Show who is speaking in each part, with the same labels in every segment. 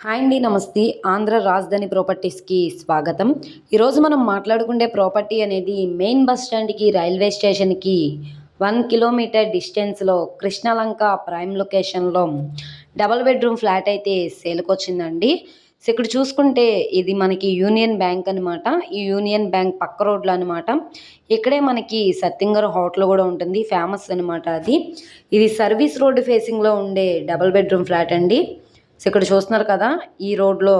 Speaker 1: Hi అండి, నమస్తే. ఆంధ్ర రాజధాని ప్రాపర్టీస్కి స్వాగతం. ఈరోజు మనం మాట్లాడుకునే ప్రాపర్టీ అనేది మెయిన్ బస్ స్టాండ్కి రైల్వే స్టేషన్కి 1 కిలోమీటర్ డిస్టెన్స్లో కృష్ణలంక ప్రైమ్ లొకేషన్లో డబల్ బెడ్రూమ్ ఫ్లాట్ అయితే సేల్కి వచ్చిందండి. సో ఇక్కడ చూసుకుంటే ఇది మనకి యూనియన్ బ్యాంక్ అనమాట. ఈ యూనియన్ బ్యాంక్ పక్క రోడ్లో అనమాట. ఇక్కడే మనకి సత్యంగారు హోటల్ కూడా ఉంటుంది, ఫేమస్ అనమాట అది. ఇది సర్వీస్ రోడ్డు ఫేసింగ్లో ఉండే డబల్ బెడ్రూమ్ ఫ్లాట్ అండి. సో ఇక్కడ చూస్తున్నారు కదా, ఈ రోడ్లో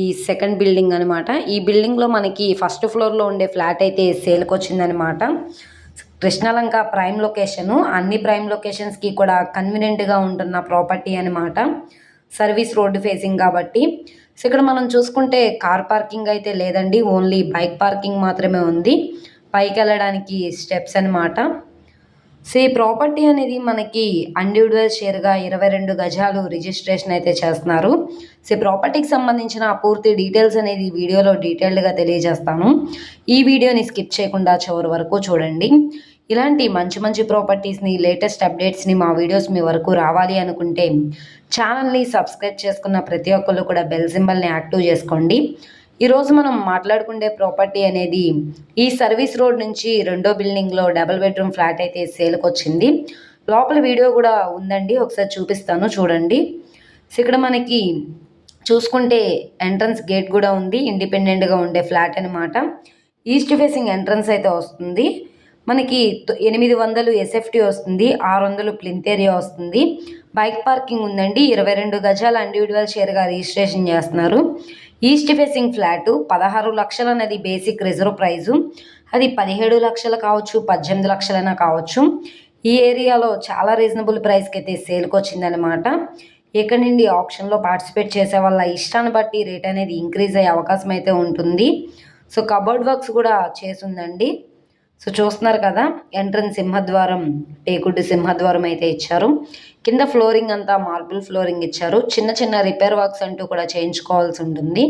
Speaker 1: ఈ సెకండ్ బిల్డింగ్ అనమాట. ఈ బిల్డింగ్లో మనకి ఫస్ట్ ఫ్లోర్లో ఉండే ఫ్లాట్ అయితే సేల్కి వచ్చిందనమాట. కృష్ణలంక ప్రైమ్ లొకేషను, అన్ని ప్రైమ్ లొకేషన్స్కి కూడా కన్వీనియంట్గా ఉంటున్న ప్రాపర్టీ అనమాట. సర్వీస్ రోడ్డు ఫేసింగ్ కాబట్టి. సో ఇక్కడ మనం చూసుకుంటే కార్ పార్కింగ్ అయితే లేదండి, ఓన్లీ బైక్ పార్కింగ్ మాత్రమే ఉంది. పైకి వెళ్ళడానికి స్టెప్స్ అనమాట. సో ఈ ప్రాపర్టీ అనేది మనకి ఇండివిడ్యువల్ షేర్గా 22 గజాలు రిజిస్ట్రేషన్ అయితే చేస్తున్నారు. సో ఈ ప్రాపర్టీకి సంబంధించిన పూర్తి డీటెయిల్స్ అనేది వీడియోలో డీటెయిల్డ్గా తెలియజేస్తాను. ఈ వీడియోని స్కిప్ చేయకుండా చివరి వరకు చూడండి. ఇలాంటి మంచి మంచి ప్రాపర్టీస్ని, లేటెస్ట్ అప్డేట్స్ని మా వీడియోస్ మీ వరకు రావాలి అనుకుంటే ఛానల్ని సబ్స్క్రైబ్ చేసుకున్న ప్రతి ఒక్కళ్ళు కూడా బెల్ సింబల్ని యాక్టివ్ చేసుకోండి. ఈరోజు మనం మాట్లాడుకునే ప్రాపర్టీ అనేది ఈ సర్వీస్ రోడ్ నుంచి రెండో బిల్డింగ్లో డబుల్ బెడ్రూమ్ ఫ్లాట్ అయితే సేల్కి వచ్చింది. లోపల వీడియో కూడా ఉందండి, ఒకసారి చూపిస్తాను చూడండి. సో ఇక్కడ మనకి చూసుకుంటే ఎంట్రన్స్ గేట్ కూడా ఉంది, ఇండిపెండెంట్గా ఉండే ఫ్లాట్ అనమాట. ఈస్ట్ ఫేసింగ్ ఎంట్రన్స్ అయితే వస్తుంది. మనకి 800 ఎస్ఎఫ్టీ వస్తుంది, 600 ప్లింత్ ఏరియా వస్తుంది. బైక్ పార్కింగ్ ఉందండి. 22 గజాల ఇండివిడ్యువల్ షేర్గా రిజిస్ట్రేషన్ చేస్తున్నారు. ఈస్ట్ ఫేసింగ్ ఫ్లాటు 16 లక్షలు అనేది బేసిక్ రిజర్వ్ ప్రైజు. అది 17 లక్షలు కావచ్చు, 18 లక్షలైనా కావచ్చు. ఈ ఏరియాలో చాలా రీజనబుల్ ప్రైస్కి అయితే సేల్కి వచ్చిందనమాట. ఇక్కడ నుండి ఆప్షన్లో పార్టిసిపేట్ చేసే వాళ్ళ ఇష్టాన్ని బట్టి రేట్ అనేది ఇంక్రీజ్ అయ్యే అవకాశం అయితే ఉంటుంది. సో కబోర్డ్ వర్క్స్ కూడా చేసుందండి. సో చూస్తున్నారు కదా, ఎంట్రన్స్ సింహద్వారం, టేకుడ్ సింహద్వారం అయితే ఇచ్చారు. కింద ఫ్లోరింగ్ అంతా మార్బుల్ ఫ్లోరింగ్ ఇచ్చారు. చిన్న చిన్న రిపేర్ వర్క్స్ అంటూ కూడా చేయించుకోవాల్సి ఉంటుంది.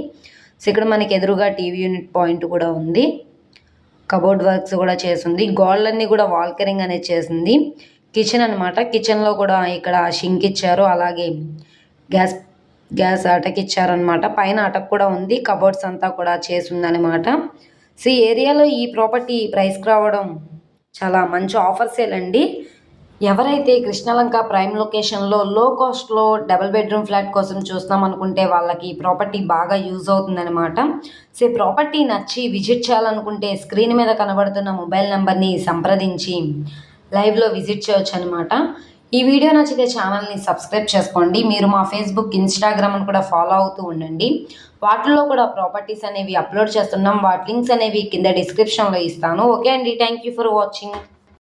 Speaker 1: సో ఇక్కడ మనకి ఎదురుగా టీవీ యూనిట్ పాయింట్ కూడా ఉంది. కబోర్డ్ వర్క్స్ కూడా చేసింది. గోడలన్నీ కూడా వాల్కరింగ్ అనేది చేసింది. కిచెన్ అనమాట. కిచెన్లో కూడా ఇక్కడ షింక్ ఇచ్చారు, అలాగే గ్యాస్ అటక్ ఇచ్చారనమాట. పైన అటక్ కూడా ఉంది. కబోర్డ్స్ అంతా కూడా చేసిందనమాట. సో ఈ ఏరియాలో ఈ ప్రాపర్టీ ప్రైస్కి రావడం చాలా మంచి ఆఫర్ సేల్ అండి. ఎవరైతే కృష్ణలంక ప్రైమ్ లొకేషన్లో లో కాస్ట్లో డబుల్ బెడ్రూమ్ ఫ్లాట్ కోసం చూస్తాం అనుకుంటే వాళ్ళకి ఈ ప్రాపర్టీ బాగా యూజ్ అవుతుందన్నమాట. సో ఈ ప్రాపర్టీ నచ్చి విజిట్ చేయాలనుకుంటే స్క్రీన్ మీద కనబడుతున్న మొబైల్ నెంబర్ని సంప్రదించి లైవ్లో విజిట్ చేయొచ్చు అనమాట. ఈ వీడియో నచ్చితే ఛానల్ని సబ్స్క్రైబ్ చేసుకోండి. మీరు మా ఫేస్బుక్, ఇన్స్టాగ్రామ్ని కూడా ఫాలో అవుతూ ఉండండి. వాటిల్లో కూడా ప్రాపర్టీస్ అనేవి అప్లోడ్ చేస్తున్నాం. వాటి లింక్స్ అనేవి కింద డిస్క్రిప్షన్లో ఇస్తాను. ఓకే అండి, థ్యాంక్ యూ ఫర్ వాచింగ్.